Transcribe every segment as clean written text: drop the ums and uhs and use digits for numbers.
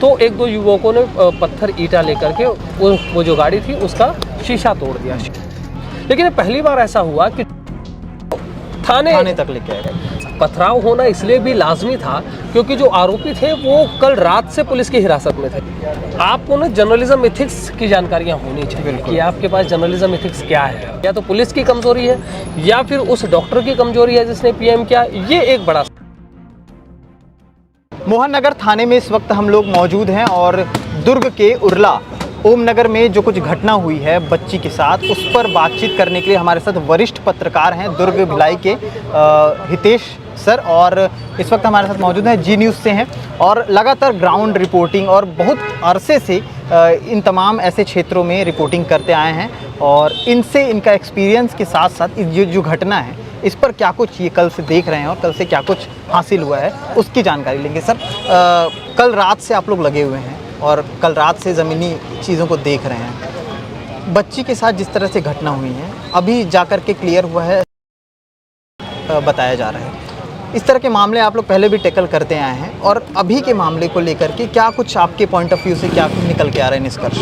तो एक दो युवकों ने पत्थर ईंटा लेकर के वो जो गाड़ी थी उसका शीशा तोड़ दिया। लेकिन पहली बार ऐसा हुआ कि थाने तक लेके आए। पथराव होना इसलिए भी लाजमी था क्योंकि जो आरोपी थे वो कल रात से पुलिस की हिरासत में थे। आपको ना जर्नलिज्म एथिक्स की जानकारियां होनी चाहिए कि आपके पास जर्नलिज्म एथिक्स क्या है। या तो पुलिस की कमजोरी है या फिर उस डॉक्टर की कमजोरी है जिसने पीएम किया। ये एक बड़ा मोहन नगर थाने में इस वक्त हम लोग मौजूद हैं और दुर्ग के उरला ओम नगर में जो कुछ घटना हुई है बच्ची के साथ उस पर बातचीत करने के लिए हमारे साथ वरिष्ठ पत्रकार हैं दुर्ग भिलाई के हितेश सर, और इस वक्त हमारे साथ मौजूद हैं जी न्यूज़ से हैं और लगातार ग्राउंड रिपोर्टिंग और बहुत अरसे से इन तमाम ऐसे क्षेत्रों में रिपोर्टिंग करते आए हैं और इनसे इनका एक्सपीरियंस के साथ साथ ये जो घटना है इस पर क्या कुछ ये कल से देख रहे हैं और कल से क्या कुछ हासिल हुआ है उसकी जानकारी लेंगे। सर, कल रात से आप लोग लगे हुए हैं और कल रात से ज़मीनी चीज़ों को देख रहे हैं। बच्ची के साथ जिस तरह से घटना हुई है अभी जाकर के क्लियर हुआ है, बताया जा रहा है। इस तरह के मामले आप लोग पहले भी टैकल करते आए हैं और अभी के मामले को लेकर के क्या कुछ आपके पॉइंट ऑफ व्यू से क्या कुछ निकल के आ रहे हैं निष्कर्ष?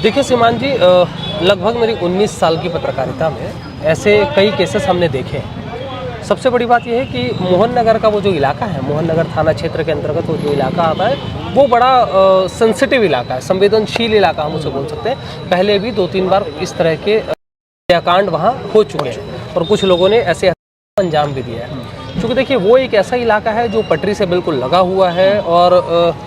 देखिए सीमान जी, लगभग मेरी 19 साल की पत्रकारिता में ऐसे कई केसेस हमने देखे हैं। सबसे बड़ी बात यह है कि मोहन नगर का वो जो इलाका है, मोहन नगर थाना क्षेत्र के अंतर्गत वो जो इलाका आता है वो बड़ा सेंसिटिव इलाका है, संवेदनशील इलाका हम उसे बोल सकते हैं। पहले भी 2-3 बार इस तरह के हत्याकांड वहाँ हो चुके हैं और कुछ लोगों ने ऐसे अंजाम भी दिया है। क्योंकि देखिए वो एक ऐसा इलाका है जो पटरी से बिल्कुल लगा हुआ है और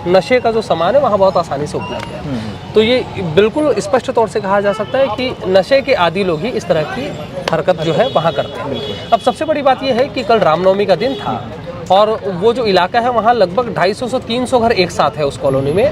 नशे का जो सामान है वहाँ बहुत आसानी से उपलब्ध है। तो ये बिल्कुल स्पष्ट तौर से कहा जा सकता है कि नशे के आदी लोग ही इस तरह की हरकत जो है वहाँ करते हैं। अब सबसे बड़ी बात यह है कि कल रामनवमी का दिन था और वो जो इलाका है वहाँ लगभग 250 से 300 घर एक साथ है उस कॉलोनी में,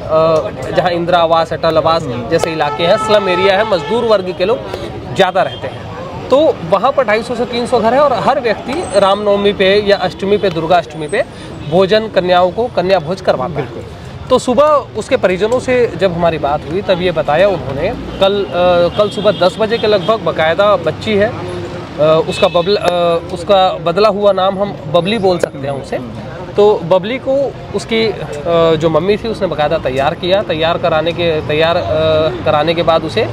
जहाँ इंदिरा आवास, अटल आवास जैसे इलाके हैं, स्लम एरिया है, मजदूर वर्ग के लोग ज़्यादा रहते हैं। तो वहाँ पर 250 से 300 घर है और हर व्यक्ति रामनवमी पे या अष्टमी पे, दुर्गा अष्टमी पे भोजन कन्याओं को कन्या भोज करवाता है। तो सुबह उसके परिजनों से जब हमारी बात हुई तब ये बताया उन्होंने कल सुबह 10 बजे के लगभग बाकायदा बच्ची है, उसका बदला हुआ नाम हम बबली बोल सकते हैं उसे। तो बबली को उसकी जो मम्मी थी उसने बाकायदा तैयार कराने के बाद उसे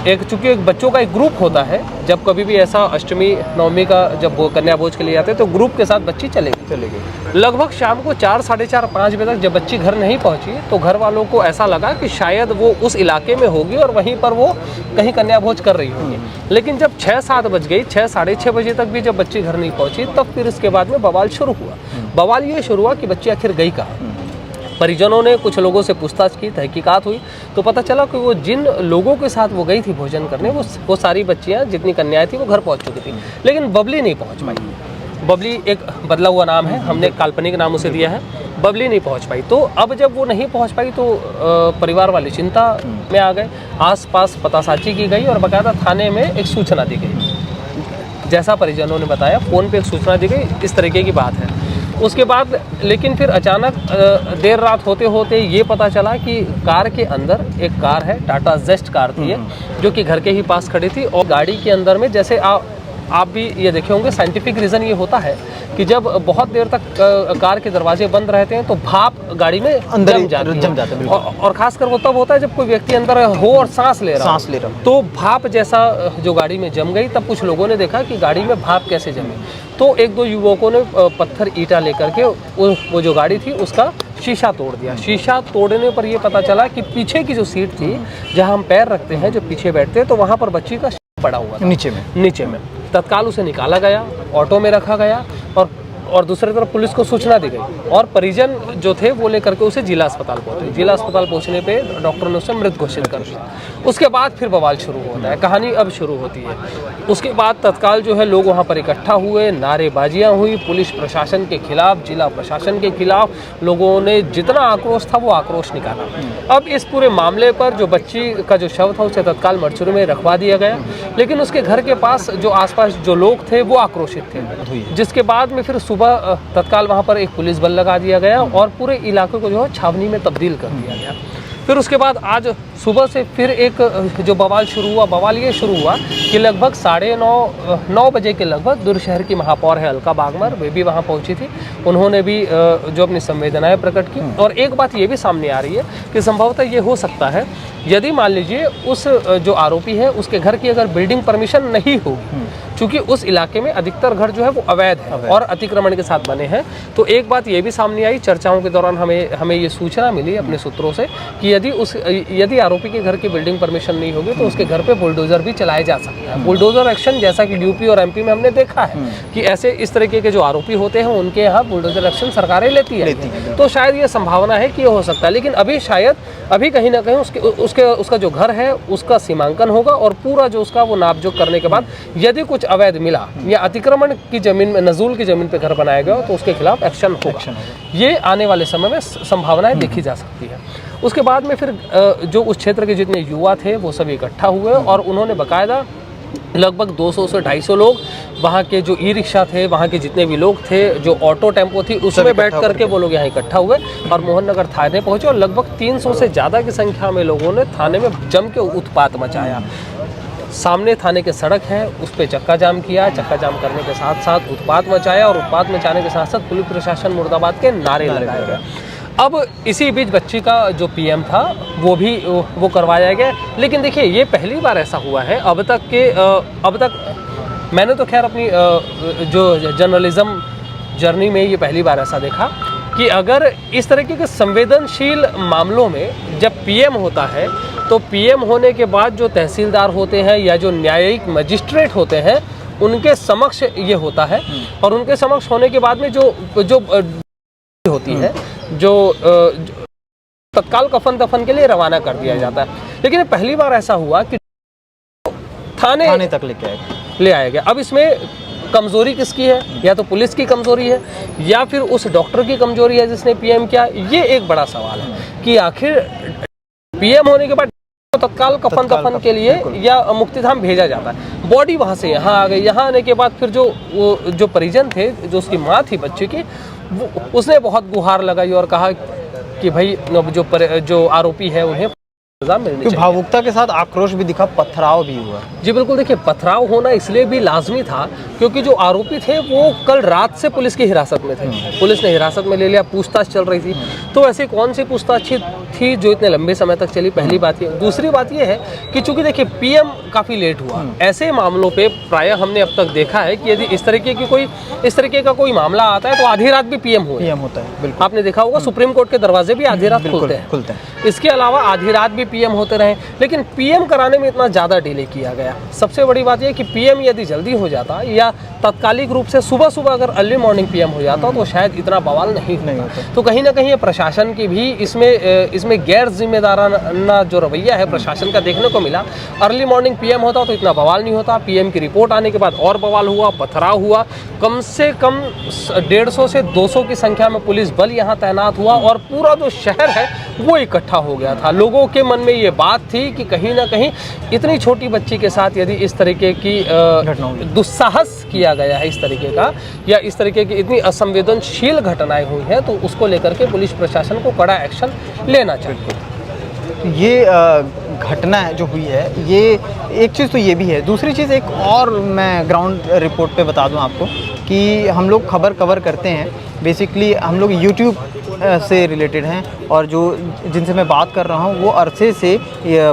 चूँकि एक बच्चों का एक ग्रुप होता है, जब कभी भी ऐसा अष्टमी नवमी का जब वो कन्या भोज के लिए आते हैं तो ग्रुप के साथ बच्ची चले गई। लगभग शाम को 4, साढ़े 4, 5 बजे तक जब बच्ची घर नहीं पहुंची तो घर वालों को ऐसा लगा कि शायद वो उस इलाके में होगी और वहीं पर वो कहीं कन्या भोज कर रही होगी। लेकिन जब 6-7 बज गई, 6, साढ़े 6 बजे तक भी जब बच्ची घर नहीं पहुंची तब फिर इसके बाद में बवाल शुरू हुआ। बवाल ये शुरू हुआ कि बच्ची आखिर गई कहाँ। परिजनों ने कुछ लोगों से पूछताछ की, तहकीकात हुई तो पता चला कि वो जिन लोगों के साथ वो गई थी भोजन करने वो सारी बच्चियां, जितनी कन्याएं थी वो घर पहुंच चुकी थी, लेकिन बबली नहीं पहुंच पाई। बबली एक बदला हुआ नाम है, हमने काल्पनिक नाम उसे दिया है, बबली नहीं पहुंच पाई। तो अब जब वो नहीं पहुंच पाई तो परिवार वाले चिंता में आ गए। आसपास पतासाची की गई और बाकायदा थाने में एक सूचना दी गई। जैसा परिजनों ने बताया, फ़ोन पे एक सूचना दी गई, इस तरीके की बात है। उसके बाद लेकिन फिर अचानक देर रात होते होते ये पता चला कि कार के अंदर एक कार है, टाटा जेस्ट कार थी ये, जो कि घर के ही पास खड़ी थी और गाड़ी के अंदर में, जैसे आप भी ये देखे होंगे, साइंटिफिक रीज़न ये होता है कि जब बहुत देर तक कार के दरवाजे बंद रहते हैं तो भाप गाड़ी में अंदर जम जाता है। और खासकर वो तब होता है जब कोई व्यक्ति अंदर हो और सांस ले रहा हो। तो भाप जैसा जो गाड़ी में जम गई, तब कुछ लोगों ने देखा कि गाड़ी में भाप कैसे जमे। तो एक दो युवकों ने पत्थर ईंटा लेकर के वो जो गाड़ी थी उसका शीशा तोड़ दिया। शीशा तोड़ने पर यह पता चला कि पीछे की जो सीट थी जहां हम पैर रखते हैं, जो पीछे बैठते हैं, तो वहां पर बच्ची का पड़ा हुआ था नीचे में। तत्काल उसे निकाला गया, ऑटो में रखा गया और दूसरी तरफ पुलिस को सूचना दी गई और परिजन जो थे वो लेकर के उसे जिला अस्पताल पहुंचे। जिला अस्पताल पहुंचने पे डॉक्टर ने उसे मृत घोषित कर दिया। उसके बाद फिर बवाल शुरू होता है, कहानी अब शुरू होती है। उसके बाद तत्काल जो है लोग वहाँ पर इकट्ठा हुए, नारेबाजियाँ हुई पुलिस प्रशासन के खिलाफ, जिला प्रशासन के खिलाफ। लोगों ने जितना आक्रोश था वो आक्रोश निकाला। अब इस पूरे मामले पर जो बच्ची का जो शव था उसे तत्काल मर्चुरी में रखवा दिया गया, लेकिन उसके घर के पास जो आसपास जो लोग थे वो आक्रोशित थे, जिसके बाद में फिर सुबह तत्काल वहाँ पर एक पुलिस बल लगा दिया गया और पूरे इलाके को जो है छावनी में तब्दील कर दिया गया। फिर उसके बाद आज सुबह से फिर एक जो बवाल शुरू हुआ, बवाल ये शुरू हुआ कि लगभग 9:30 बजे के लगभग दुर्ग शहर की महापौर है अलका बागमर, वे भी वहाँ पहुँची थी। उन्होंने भी जो अपनी संवेदनाएं प्रकट की। और एक बात ये भी सामने आ रही है कि संभवतः ये हो सकता है यदि मान लीजिए उस जो आरोपी है उसके घर की अगर बिल्डिंग परमिशन नहीं होगी, क्योंकि उस इलाके में अधिकतर घर जो है वो अवैध है और अतिक्रमण के साथ बने हैं। तो एक बात ये भी सामने आई चर्चाओं के दौरान, हमें ये सूचना मिली अपने सूत्रों से कि यदि आरोपी के घर की बिल्डिंग परमिशन नहीं होगी तो उसके घर पे बुलडोजर भी चलाए जा सकते हैं। बुलडोजर एक्शन जैसा कि यूपी और एमपी में हमने देखा है कि ऐसे इस तरीके के जो आरोपी होते हैं उनके यहाँ बुलडोजर एक्शन सरकारें लेती है। तो शायद ये संभावना है कि ये हो सकता है, लेकिन अभी कहीं ना कहीं उसका जो घर है उसका सीमांकन होगा और पूरा जो उसका वो नापजोक करने के बाद यदि कुछ अवैध मिला या अतिक्रमण की जमीन में, नजूल की जमीन पे घर बनाया गया तो उसके खिलाफ एक्शन होगा। ये आने वाले समय में संभावनाएं देखी जा सकती है। उसके बाद में फिर जो उस क्षेत्र के जितने युवा थे वो सभी इकट्ठा हुए और उन्होंने बाकायदा लगभग 200 से 250 लोग वहाँ के जो ई रिक्शा थे, वहाँ के जितने भी लोग थे, जो ऑटो टेम्पो थी, उसमें बैठ करके वो लोग यहाँ इकट्ठा हुए और मोहन नगर थाने पहुँचे और लगभग 300 से ज़्यादा की संख्या में लोगों ने थाने में जम के उत्पात मचाया। सामने थाने के सड़क है उस पर चक्का जाम किया, चक्का जाम करने के साथ साथ उत्पात मचाया और उत्पात मचाने के साथ साथ पुलिस प्रशासन मुर्दाबाद के नारे लगाए गए। अब इसी बीच बच्ची का जो पीएम था वो करवाया गया। लेकिन देखिए ये पहली बार ऐसा हुआ है अब तक मैंने तो खैर अपनी जो जर्नलिज्म जर्नी में ये पहली बार ऐसा देखा कि अगर इस तरीके के संवेदनशील मामलों में जब पीएम होता है तो पीएम होने के बाद जो तहसीलदार होते हैं या जो न्यायिक मजिस्ट्रेट होते हैं उनके समक्ष ये होता है और उनके समक्ष होने के बाद में जो होती है जो तत्काल कफन दफन के लिए रवाना कर दिया जाता है। लेकिन पहली बार ऐसा हुआ कि थाने तक ले आया गया। अब इसमें कमजोरी किसकी है? या तो पुलिस की कमजोरी है या फिर उस डॉक्टर की कमजोरी है जिसने पीएम किया। ये एक बड़ा सवाल है कि आखिर पीएम होने के बाद तत्काल कफन दफन के लिए या मुक्तिधाम भेजा जाता है, बॉडी वहां से यहाँ आ गई। यहाँ आने के बाद फिर जो परिजन थे, जो उसकी माँ थी बच्चे की, उसने बहुत गुहार लगाई और कहा कि भाई जो आरोपी है उन्हें सजा मिलनी चाहिए। भावुकता के साथ आक्रोश भी दिखा, पथराव भी हुआ। जी बिल्कुल, देखिए पथराव होना इसलिए भी लाजमी था क्योंकि जो आरोपी थे वो कल रात से पुलिस की हिरासत में थे। पुलिस ने हिरासत में ले लिया, पूछताछ चल रही थी। तो ऐसी कौन सी पूछताछ थी जो इतने लंबे समय तक चली? पहली बात ये। दूसरी बात ये है कि चूंकि देखिए पीएम काफ़ी लेट हुआ, ऐसे मामलों पे प्रायः हमने अब तक देखा है कि यदि इस तरीके का कोई मामला आता है तो आधी रात भी पीएम होता है। बिल्कुल आपने देखा होगा सुप्रीम कोर्ट के दरवाजे भी आधी रात खुलते हैं। इसके अलावा आधी रात भी पीएम होते रहे, लेकिन पीएम कराने में इतना ज़्यादा डिले किया गया। सबसे बड़ी बात यह कि पीएम यदि जल्दी हो जाता या तात्कालिक रूप से सुबह अगर अर्ली मॉर्निंग पीएम हो जाता तो शायद इतना बवाल नहीं होता। तो कहीं ना कहीं प्रशासन की भी इसमें गैर जिम्मेदाराना जो रवैया है प्रशासन का देखने को मिला। अर्ली मॉर्निंग पीएम होता तो इतना बवाल नहीं होता। पीएम की रिपोर्ट आने के बाद और बवाल हुआ, पथराव हुआ। कम से कम 150 से 200 की संख्या में पुलिस बल यहाँ तैनात हुआ और पूरा जो शहर है वो इकट्ठा हो गया था। लोगों के मन में ये बात थी कि कहीं ना कहीं इतनी छोटी बच्ची के साथ यदि इस तरीके की दुस्साहस किया गया है, इस तरीके का या इस तरीके की इतनी असंवेदनशील घटनाएं हुई हैं, तो उसको लेकर के पुलिस प्रशासन को कड़ा एक्शन लेना चाहिए। ये घटना जो हुई है, ये एक चीज़ तो ये भी है। दूसरी चीज़ एक और मैं ग्राउंड रिपोर्ट पे बता दूं आपको कि हम लोग खबर कवर करते हैं। बेसिकली हम लोग यूट्यूब से रिलेटेड हैं और जिनसे मैं बात कर रहा हूँ वो अरसे से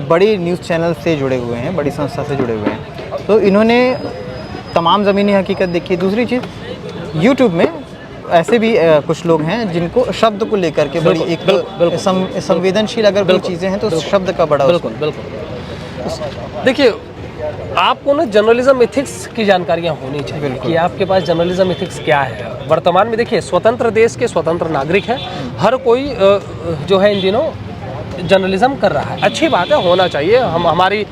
बड़ी न्यूज़ चैनल से जुड़े हुए हैं, बड़ी संस्था से जुड़े हुए हैं। तो इन्होंने तमाम ज़मीनी हकीकत देखी। दूसरी चीज़ यूट्यूब में ऐसे भी कुछ लोग हैं जिनको शब्द को लेकर के बड़ी एक संवेदनशील अगर कोई चीज़ें हैं तो शब्द का बड़ा बिल्कुल देखिए, आपको ना जर्नलिज्म एथिक्स की जानकारियां होनी चाहिए कि आपके पास जर्नलिज्म एथिक्स क्या है। वर्तमान में देखिए स्वतंत्र देश के स्वतंत्र नागरिक हैं, हर कोई जो है इन दिनों जर्नलिज्म कर रहा है। अच्छी बात है, होना चाहिए। हमारी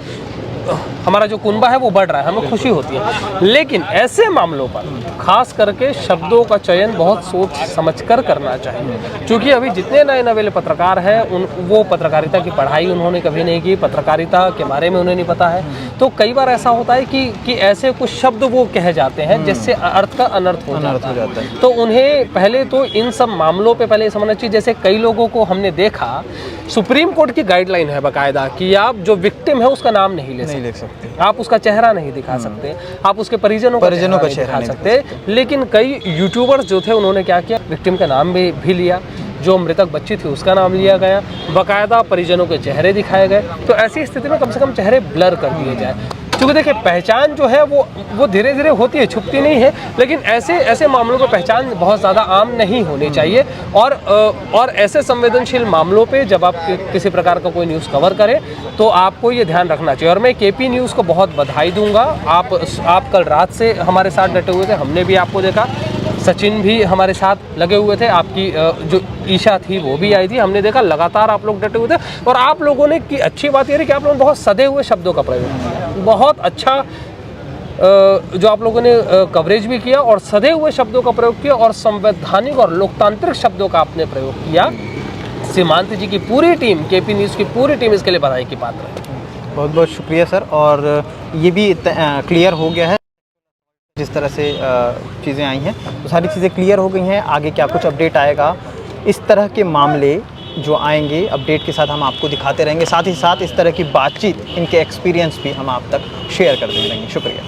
हमारा जो कुनबा है वो बढ़ रहा है, हमें खुशी होती है। लेकिन ऐसे मामलों पर खास करके शब्दों का चयन बहुत सोच समझकर करना चाहिए, क्योंकि अभी जितने नए नवेले पत्रकार हैं वो पत्रकारिता की पढ़ाई उन्होंने कभी नहीं की, पत्रकारिता के बारे में उन्हें नहीं पता है। तो कई बार ऐसा होता है कि ऐसे कुछ शब्द वो कह जाते हैं जिससे अर्थ का अनर्थ हो जाता है। तो उन्हें पहले तो इन सब मामलों पे पहले समझना चाहिए। जैसे कई लोगों को हमने देखा, सुप्रीम कोर्ट की गाइडलाइन है बाकायदा कि आप जो विक्टिम है उसका नाम नहीं ले सकते, आप उसका चेहरा नहीं दिखा सकते, आप उसके परिजनों का चेहरा नहीं दिखा सकते। लेकिन कई यूट्यूबर्स जो थे उन्होंने क्या किया, विक्टिम का नाम भी लिया, जो मृतक बच्ची थी उसका नाम लिया गया, बाकायदा परिजनों के चेहरे दिखाए गए। तो ऐसी स्थिति में कम से कम चेहरे ब्लर कर दिए जाए, क्योंकि देखिए पहचान जो है वो धीरे धीरे होती है, छुपती नहीं है। लेकिन ऐसे मामलों पर पहचान बहुत ज़्यादा आम नहीं होनी चाहिए। और ऐसे संवेदनशील मामलों पे जब आप किसी प्रकार का कोई न्यूज़ कवर करें तो आपको ये ध्यान रखना चाहिए। और मैं केपी न्यूज़ को बहुत बधाई दूंगा। आप कल रात से हमारे साथ डटे हुए थे, हमने भी आपको देखा, सचिन भी हमारे साथ लगे हुए थे, आपकी जो ईशा थी वो भी आई थी, हमने देखा लगातार आप लोग डटे हुए थे। और आप लोगों ने की अच्छी बात ये रही कि आप लोगों ने बहुत सधे हुए शब्दों का प्रयोग किया, बहुत अच्छा जो आप लोगों ने कवरेज भी किया और सधे हुए शब्दों का प्रयोग किया और संवैधानिक और लोकतांत्रिक शब्दों का आपने प्रयोग किया। सीमांत जी की पूरी टीम, केपी न्यूज़ की पूरी टीम इसके लिए बधाई की पात्र है। बहुत बहुत शुक्रिया सर। और ये भी क्लियर हो गया है जिस तरह से चीज़ें आई हैं, तो सारी चीज़ें क्लियर हो गई हैं। आगे क्या कुछ अपडेट आएगा, इस तरह के मामले जो आएंगे अपडेट के साथ हम आपको दिखाते रहेंगे। साथ ही साथ इस तरह की बातचीत, इनके एक्सपीरियंस भी हम आप तक शेयर करते रहेंगे। शुक्रिया।